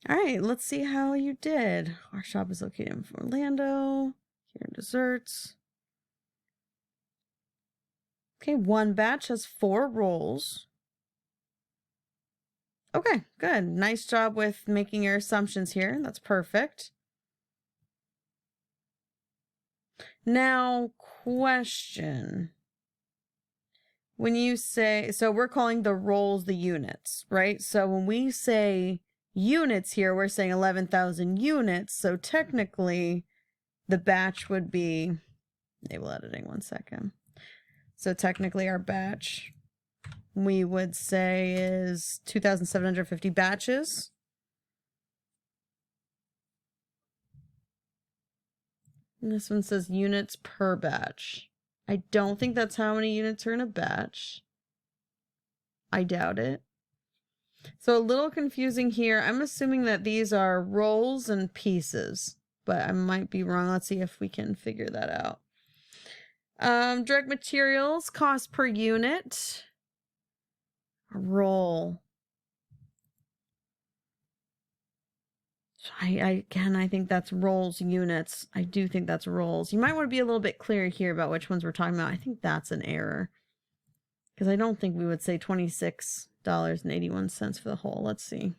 All right, let's see how you did. Our shop is located in Orlando. Here in desserts. Okay, one batch has 4 rolls. Okay, good. Nice job with making your assumptions here. That's perfect. Now, question. When you say, so we're calling the rolls the units, right? So when we say units here, we're saying 11,000 units. So technically, the batch would be, enable editing 1 second. So technically our batch, we would say is 2,750 batches. And this one says units per batch. I don't think that's how many units are in a batch. I doubt it. So a little confusing here. I'm assuming that these are rolls and pieces, but I might be wrong. Let's see if we can figure that out. Direct materials, cost per unit. Roll. I think that's rolls units. I do think that's rolls. You might want to be a little bit clearer here about which ones we're talking about. I think that's an error. Because I don't think we would say $26.81 for the whole. Let's see.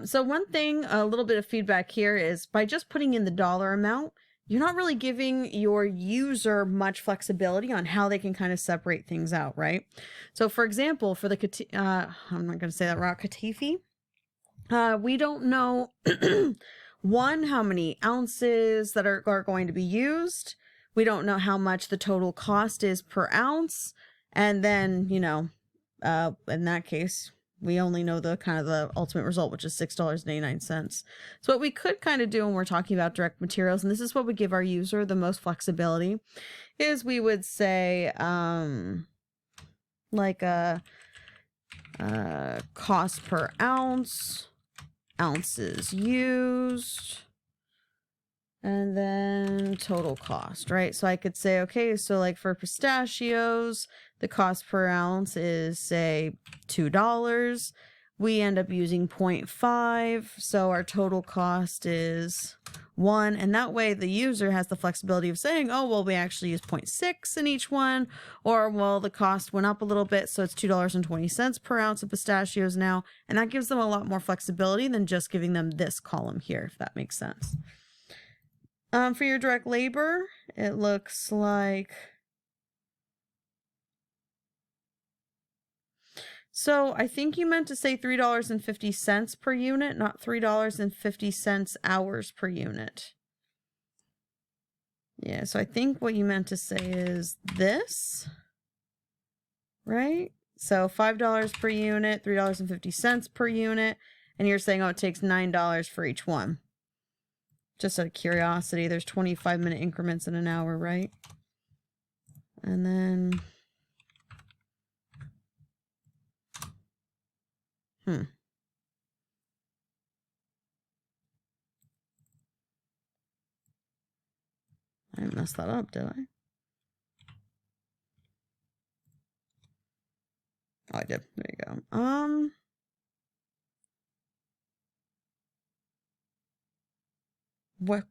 So one thing, a little bit of feedback here is by just putting in the dollar amount, you're not really giving your user much flexibility on how they can kind of separate things out, right? So for example, for the, I'm not going to say that raw katifi, we don't know, one, how many ounces that are going to be used. We don't know how much the total cost is per ounce. And then, you know, in that case, we only know the kind of the ultimate result, which is $6.89. So what we could kind of do when we're talking about direct materials, and this is what would give our user the most flexibility, is we would say, like a cost per ounce, ounces used, and then total cost, right? So I could say, okay, so like for pistachios, the cost per ounce is say $2. We end up using 0.5, so our total cost is 1, and that way the user has the flexibility of saying, oh, well, we actually use 0.6 in each one, or well, the cost went up a little bit, so it's $2.20 per ounce of pistachios now, and that gives them a lot more flexibility than just giving them this column here, if that makes sense. For your direct labor, it looks like, so I think you meant to say $3.50 per unit, not $3.50 hours per unit. Yeah, so I think what you meant to say is this, right? So $5 per unit, $3.50 per unit, and you're saying, oh, it takes $9 for each one. Just out of curiosity, there's 25-minute increments in an hour, right? And then... I messed that up, did I? Oh, I did. There you go. What?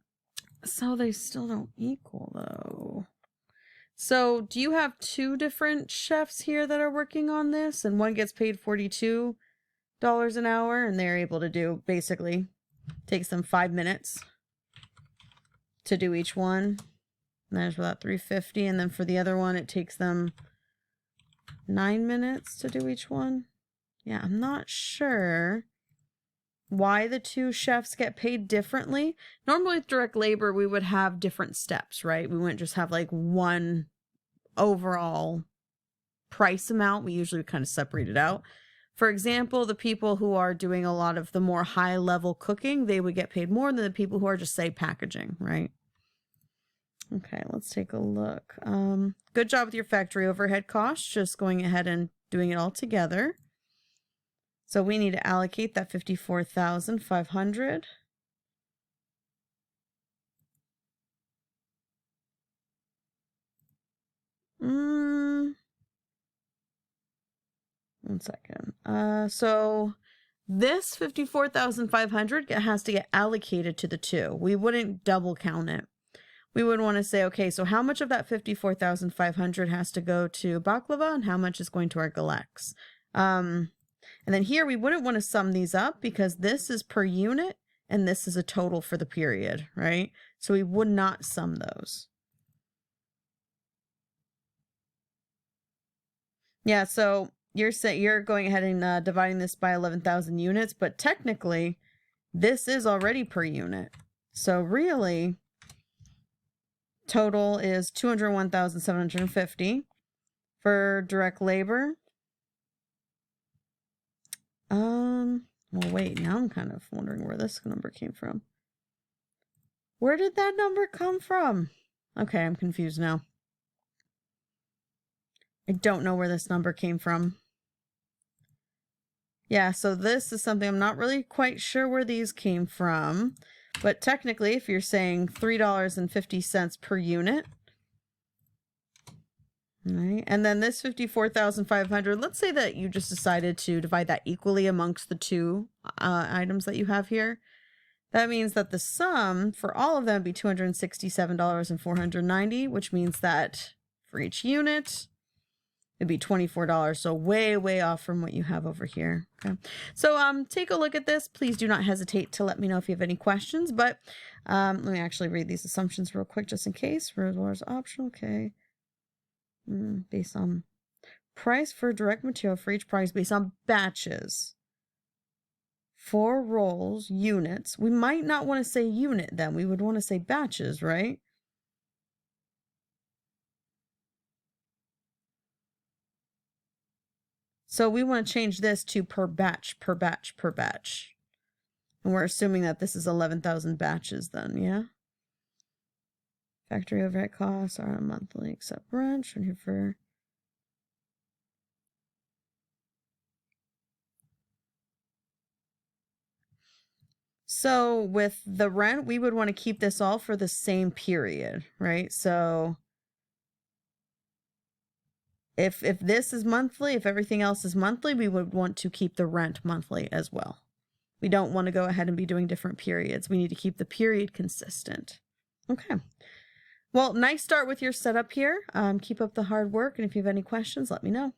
So they still don't equal, though. So do you have 2 different chefs here that are working on this? And one gets paid $42 an hour, and they're able to do, basically, takes them 5 minutes to do each one. And there's about $3.50. And then for the other one, it takes them 9 minutes to do each one. Yeah, I'm not sure why the 2 chefs get paid differently. Normally with direct labor, we would have different steps, right? We wouldn't just have like one overall price amount. We usually kind of separate it out. For example, the people who are doing a lot of the more high level cooking, they would get paid more than the people who are just, say, packaging, right? Okay, let's take a look. Good job with your factory overhead costs, just going ahead and doing it all together. So we need to allocate that 54,500. One second. So this 54,500 has to get allocated to the two. We wouldn't double count it. We would want to say, okay, so how much of that 54,500 has to go to baklava and how much is going to our Galex? And then here we wouldn't want to sum these up because this is per unit and this is a total for the period, right? So we would not sum those. Yeah, so you're going ahead and dividing this by 11,000 units, but technically this is already per unit. So really, total is 201,750 for direct labor. Well, wait, now I'm kind of wondering where this number came from. Where did that number come from? Okay, I'm confused now. I don't know where this number came from. Yeah, so this is something I'm not really quite sure where these came from. But technically, if you're saying $3.50 per unit, right, and then this 54,500, let's say that you just decided to divide that equally amongst the two items that you have here. That means that the sum for all of them would be $267.490, which means that for each unit, it'd be $24. So way, way off from what you have over here. Okay. So take a look at this. Please do not hesitate to let me know if you have any questions. But let me actually read these assumptions real quick just in case. Reservoirs optional. Okay. Based on price for direct material for each price based on batches. 4 rolls, units. We might not want to say unit then. We would want to say batches, right? So we want to change this to per batch, per batch, per batch. And we're assuming that this is 11,000 batches then, yeah? Factory overhead costs are monthly except rent. Should here for... So with the rent, we would want to keep this all for the same period, right? So if this is monthly, if everything else is monthly, we would want to keep the rent monthly as well. We don't want to go ahead and be doing different periods. We need to keep the period consistent. Okay. Well, nice start with your setup here. Keep up the hard work. And if you have any questions, let me know.